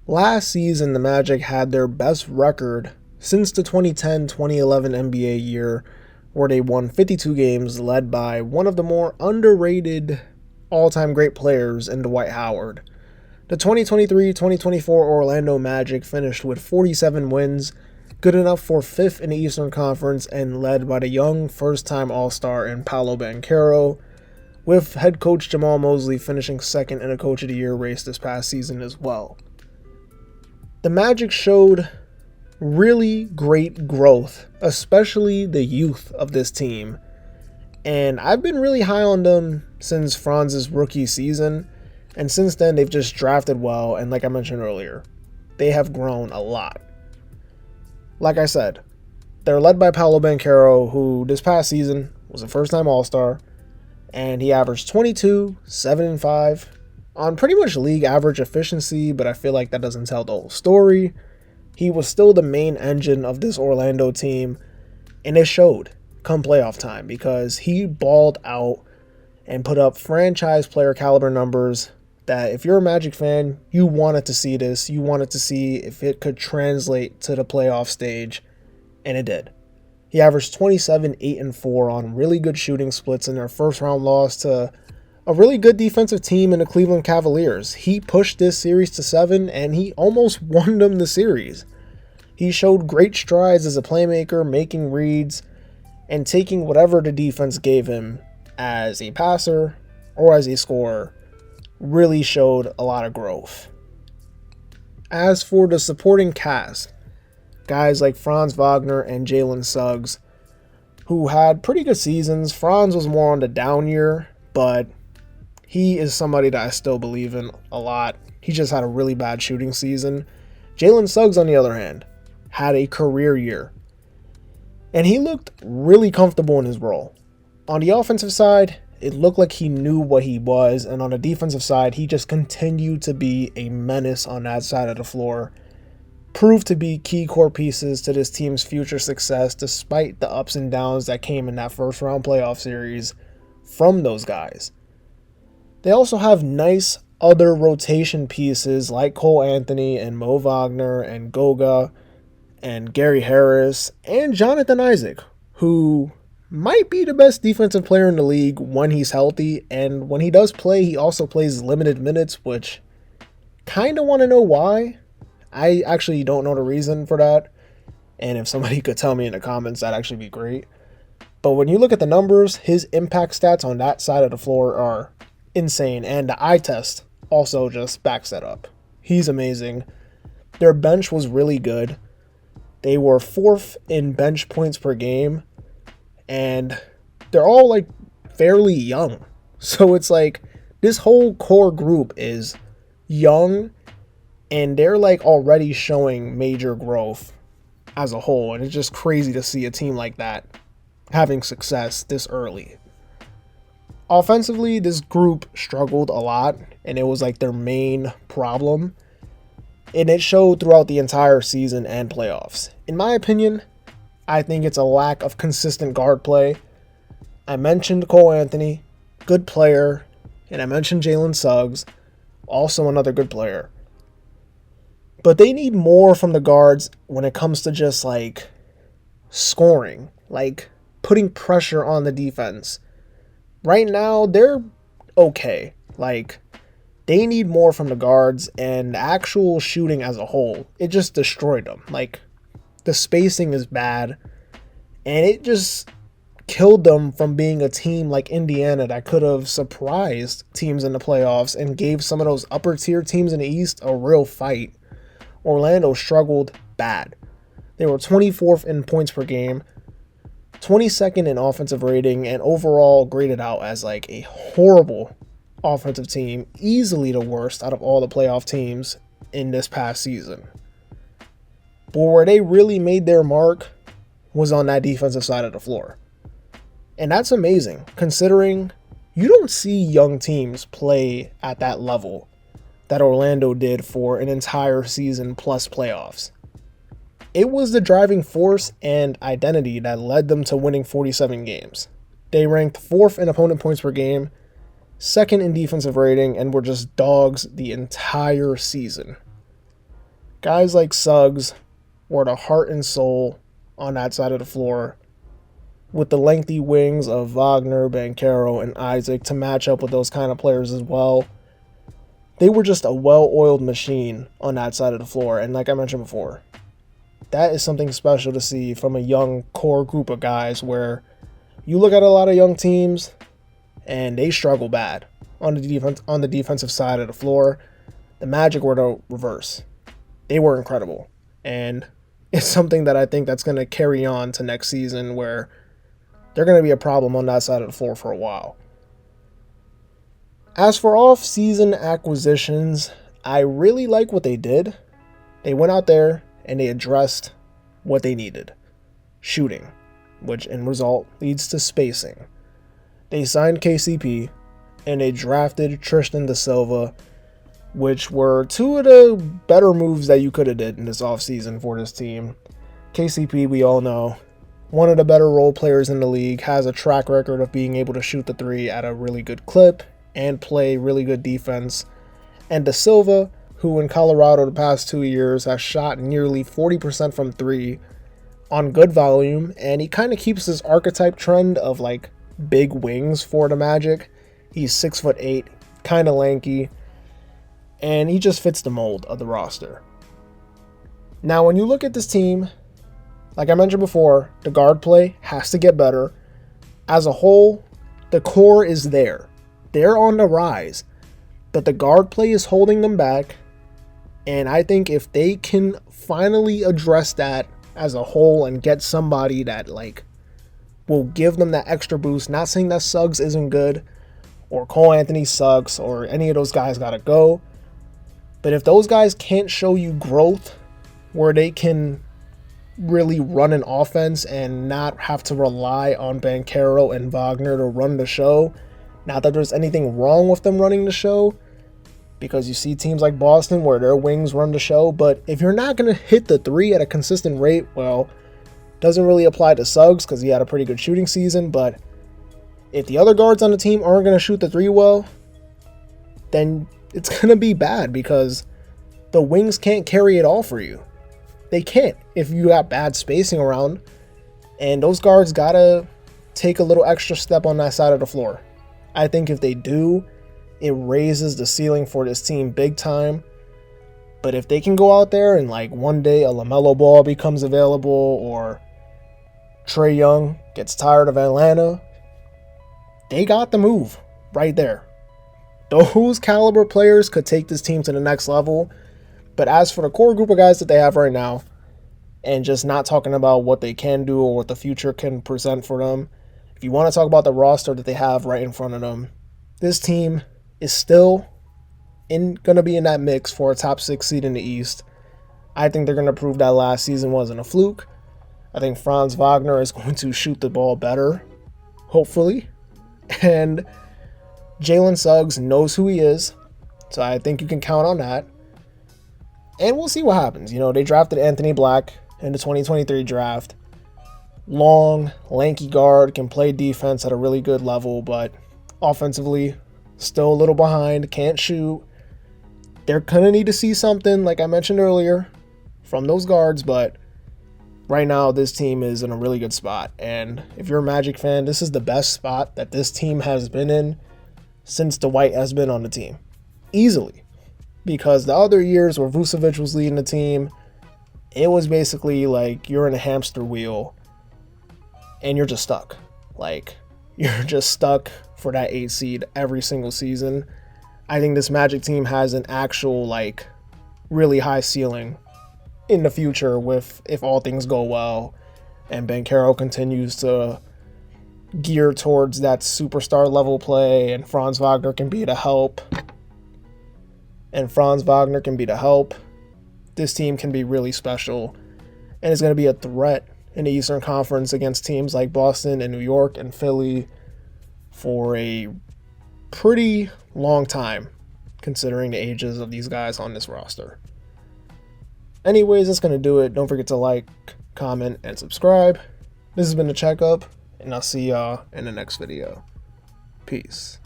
Last season, the Magic had their best record since the 2010-2011 NBA year, where they won 52 games, led by one of the more underrated all-time great players in Dwight Howard. The 2023-2024 Orlando Magic finished with 47 wins, good enough for 5th in the Eastern Conference, and led by the young first-time All-Star in Paolo Banchero, with head coach Jamal Mosley finishing 2nd in a Coach of the Year race this past season as well. The Magic showed really great growth, especially the youth of this team. And I've been really high on them since Franz's rookie season. And since then, they've just drafted well. And like I mentioned earlier, they have grown a lot. Like I said, they're led by Paolo Banchero, who this past season was a first-time All-Star. And he averaged 22, 7, and 5 on pretty much league average efficiency, but I feel like that doesn't tell the whole story. He was still the main engine of this Orlando team, and it showed come playoff time because he balled out and put up franchise player caliber numbers that if you're a Magic fan, you wanted to see this. You wanted to see if it could translate to the playoff stage, and it did. He averaged 27, 8, and 4 on really good shooting splits in their first round loss to a really good defensive team in the Cleveland Cavaliers. He pushed this series to 7, and he almost won them the series. He showed great strides as a playmaker, making reads, and taking whatever the defense gave him as a passer or as a scorer. Really showed a lot of growth. As for the supporting cast, guys like Franz Wagner and Jalen Suggs, who had pretty good seasons. Franz was more on the down year, but he is somebody that I still believe in a lot. He just had a really bad shooting season. Jalen Suggs, on the other hand, had a career year. And he looked really comfortable in his role. On the offensive side, it looked like he knew what he was. And on the defensive side, he just continued to be a menace on that side of the floor. Proved to be key core pieces to this team's future success despite the ups and downs that came in that first round playoff series from those guys. They also have nice other rotation pieces like Cole Anthony and Mo Wagner and Goga and Gary Harris and Jonathan Isaac, who might be the best defensive player in the league when he's healthy. And when he does play, he also plays limited minutes, which kind of want to know why. I actually don't know the reason for that. And if somebody could tell me in the comments, that'd actually be great. But when you look at the numbers, his impact stats on that side of the floor are insane, and the eye test also just backs that up. He's amazing. Their bench was really good. They were 4th in bench points per game, and they're all like fairly young. So it's like this whole core group is young, and they're like already showing major growth as a whole, and it's just crazy to see a team like that having success this early. Offensively, this group struggled a lot, and it was like their main problem. And it showed throughout the entire season and playoffs. In my opinion, I think it's a lack of consistent guard play. I mentioned Cole Anthony, good player, and I mentioned Jalen Suggs, also another good player. But they need more from the guards when it comes to just like scoring, like putting pressure on the defense. Right now, they're okay. Like, they need more from the guards, and the actual shooting as a whole, it just destroyed them. Like, the spacing is bad, and it just killed them from being a team like Indiana that could have surprised teams in the playoffs and gave some of those upper tier teams in the East a real fight. Orlando struggled bad. They were 24th in points per game, 22nd in offensive rating, and overall graded out as like a horrible offensive team, easily the worst out of all the playoff teams in this past season. But where they really made their mark was on that defensive side of the floor. And that's amazing, considering you don't see young teams play at that level that Orlando did for an entire season plus playoffs. It was the driving force and identity that led them to winning 47 games. They ranked 4th in opponent points per game, 2nd in defensive rating, and were just dogs the entire season. Guys like Suggs were the heart and soul on that side of the floor, with the lengthy wings of Wagner, Banchero, and Isaac to match up with those kind of players as well. They were just a well-oiled machine on that side of the floor, and like I mentioned before, that is something special to see from a young core group of guys, where you look at a lot of young teams and they struggle bad on the defensive side of the floor. The Magic were the reverse. They were incredible, and it's something that I think that's going to carry on to next season, where they're going to be a problem on that side of the floor for a while. As for off-season acquisitions, I really like what they did. They went out there and they addressed what they needed. Shooting, which in result leads to spacing. They signed KCP and they drafted Tristan da Silva, which were two of the better moves that you could have did in this offseason for this team. KCP, we all know, one of the better role players in the league, has a track record of being able to shoot the three at a really good clip and play really good defense. And da Silva, who in Colorado the past 2 years has shot nearly 40% from three on good volume, and he kind of keeps his archetype trend of like big wings for the Magic. He's 6'8", kind of lanky, and he just fits the mold of the roster. Now, when you look at this team, like I mentioned before, the guard play has to get better. As a whole, the core is there. They're on the rise, but the guard play is holding them back. And I think if they can finally address that as a whole and get somebody that like will give them that extra boost, not saying that Suggs isn't good or Cole Anthony sucks or any of those guys gotta go, but if those guys can't show you growth where they can really run an offense and not have to rely on Banchero and Wagner to run the show, not that there's anything wrong with them running the show, because you see teams like Boston where their wings run the show, but if you're not going to hit the three at a consistent rate, well, doesn't really apply to Suggs because he had a pretty good shooting season, but if the other guards on the team aren't going to shoot the three well, then it's going to be bad because the wings can't carry it all for you. They can't if you got bad spacing around, and those guards got to take a little extra step on that side of the floor. I think if they do, it raises the ceiling for this team big time. But if they can go out there and like one day a LaMelo Ball becomes available or Trae Young gets tired of Atlanta, they got the move right there. Those caliber players could take this team to the next level. But as for the core group of guys that they have right now, and just not talking about what they can do or what the future can present for them, if you want to talk about the roster that they have right in front of them, this team is still going to be in that mix for a top 6 seed in the East. I think they're going to prove that last season wasn't a fluke. I think Franz Wagner is going to shoot the ball better, hopefully. And Jalen Suggs knows who he is, so I think you can count on that. And we'll see what happens. You know, they drafted Anthony Black in the 2023 draft. Long, lanky guard, can play defense at a really good level, but offensively, still a little behind, can't shoot. They're going to need to see something, like I mentioned earlier, from those guards, but right now this team is in a really good spot. And if you're a Magic fan, this is the best spot that this team has been in since Dwight has been on the team. Easily. Because the other years where Vucevic was leading the team, it was basically like you're in a hamster wheel and you're just stuck. Like, you're just stuck for that 8 seed every single season. I think this Magic team has an actual, like, really high ceiling in the future with, if all things go well and Banchero continues to gear towards that superstar level play and Franz Wagner can be the help. This team can be really special, and it's going to be a threat in the Eastern Conference against teams like Boston and New York and Philly for a pretty long time, considering the ages of these guys on this roster. Anyways, that's going to do it. Don't forget to like, comment, and subscribe. This has been The Checkup, and I'll see y'all in the next video. Peace.